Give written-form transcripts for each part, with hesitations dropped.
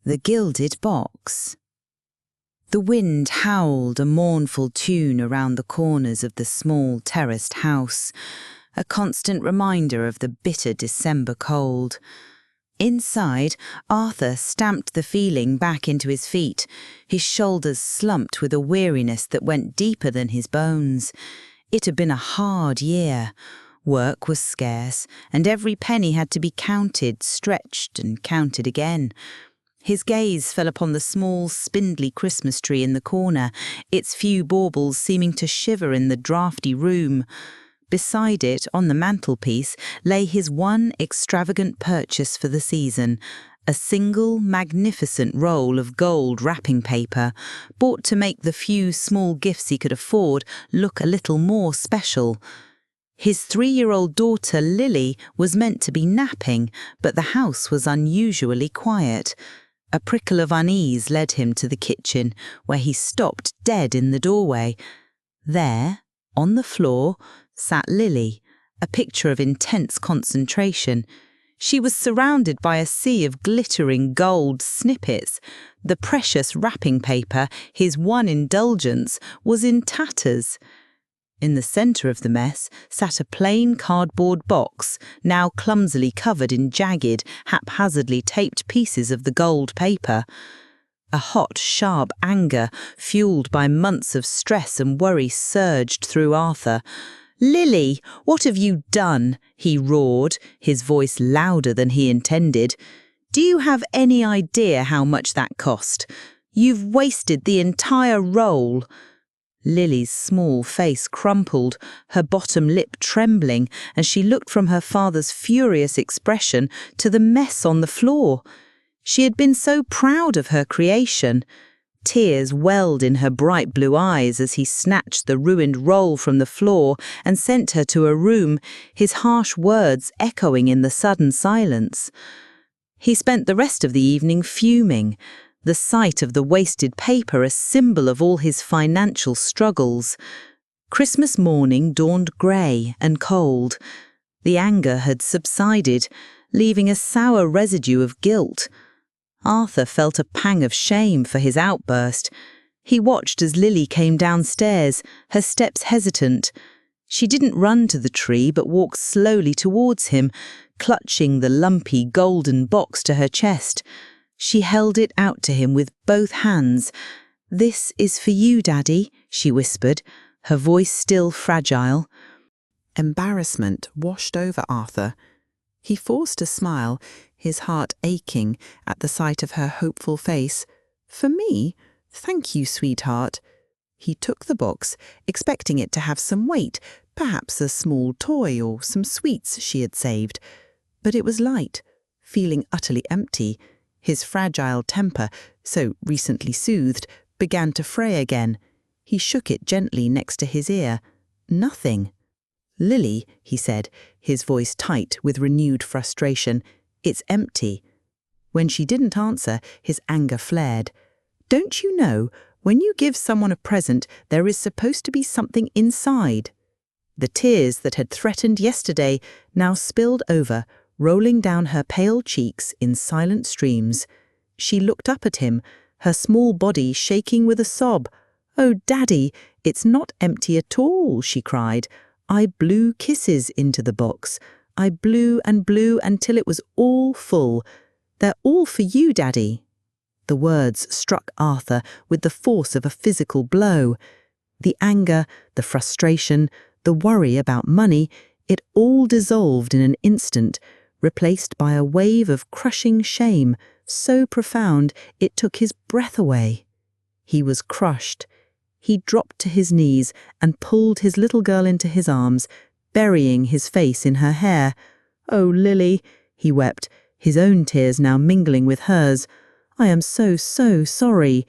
The Gilded Box. The wind howled a mournful tune around the corners of the small terraced house, a constant reminder of the bitter December cold. Inside, Arthur stamped the feeling back into his feet, his shoulders slumped with a weariness that went deeper than his bones. It had been a hard year. Work was scarce, and every penny had to be counted, stretched, and counted again. His gaze fell upon the small, spindly Christmas tree in the corner, its few baubles seeming to shiver in the draughty room. Beside it, on the mantelpiece, lay his one extravagant purchase for the season, a single, magnificent roll of gold wrapping paper, bought to make the few small gifts he could afford look a little more special. His 3-year-old daughter, Lily, was meant to be napping, but the house was unusually quiet. A prickle of unease led him to the kitchen, where he stopped dead in the doorway. There, on the floor, sat Lily, a picture of intense concentration. She was surrounded by a sea of glittering gold snippets. The precious wrapping paper, his one indulgence, was in tatters. In the centre of the mess sat a plain cardboard box, now clumsily covered in jagged, haphazardly taped pieces of the gold paper. A hot, sharp anger, fueled by months of stress and worry, surged through Arthur. "Lily, what have you done?" he roared, his voice louder than he intended. "Do you have any idea how much that cost? You've wasted the entire roll." Lily's small face crumpled, her bottom lip trembling, as she looked from her father's furious expression to the mess on the floor. She had been so proud of her creation. Tears welled in her bright blue eyes as he snatched the ruined roll from the floor and sent her to a room, his harsh words echoing in the sudden silence. He spent the rest of the evening fuming, the sight of the wasted paper a symbol of all his financial struggles. Christmas morning dawned grey and cold. The anger had subsided, leaving a sour residue of guilt. Arthur felt a pang of shame for his outburst. He watched as Lily came downstairs, her steps hesitant. She didn't run to the tree but walked slowly towards him, clutching the lumpy golden box to her chest. She held it out to him with both hands. "This is for you, Daddy," she whispered, her voice still fragile. Embarrassment washed over Arthur. He forced a smile, his heart aching at the sight of her hopeful face. "For me? Thank you, sweetheart." He took the box, expecting it to have some weight, perhaps a small toy or some sweets she had saved. But it was light, feeling utterly empty. His fragile temper, so recently soothed, began to fray again. He shook it gently next to his ear. Nothing. "Lily," he said, his voice tight with renewed frustration, "it's empty." When she didn't answer, his anger flared. "Don't you know, when you give someone a present, there is supposed to be something inside?" The tears that had threatened yesterday now spilled over, rolling down her pale cheeks in silent streams. She looked up at him, her small body shaking with a sob. "Oh, Daddy, it's not empty at all," she cried. "I blew kisses into the box. I blew and blew until it was all full. They're all for you, Daddy." The words struck Arthur with the force of a physical blow. The anger, the frustration, the worry about money, it all dissolved in an instant, replaced by a wave of crushing shame, so profound it took his breath away. He was crushed. He dropped to his knees and pulled his little girl into his arms, burying his face in her hair. "Oh, Lily," he wept, his own tears now mingling with hers. "I am so sorry.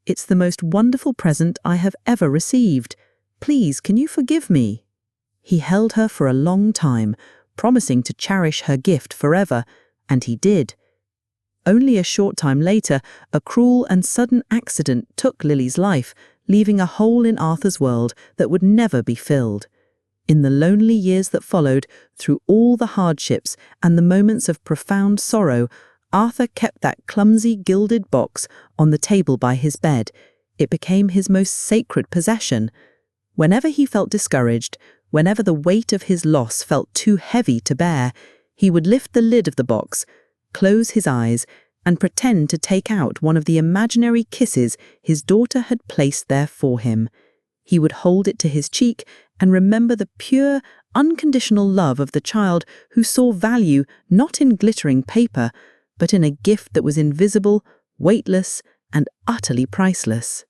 It's the most wonderful present I have ever received. Please, can you forgive me?" He held her for a long time, promising to cherish her gift forever, and he did. Only a short time later, a cruel and sudden accident took Lily's life, leaving a hole in Arthur's world that would never be filled. In the lonely years that followed, through all the hardships and the moments of profound sorrow, Arthur kept that clumsy gilded box on the table by his bed. It became his most sacred possession. Whenever he felt discouraged, whenever the weight of his loss felt too heavy to bear, he would lift the lid of the box, close his eyes, and pretend to take out one of the imaginary kisses his daughter had placed there for him. He would hold it to his cheek and remember the pure, unconditional love of the child who saw value not in glittering paper, but in a gift that was invisible, weightless, and utterly priceless.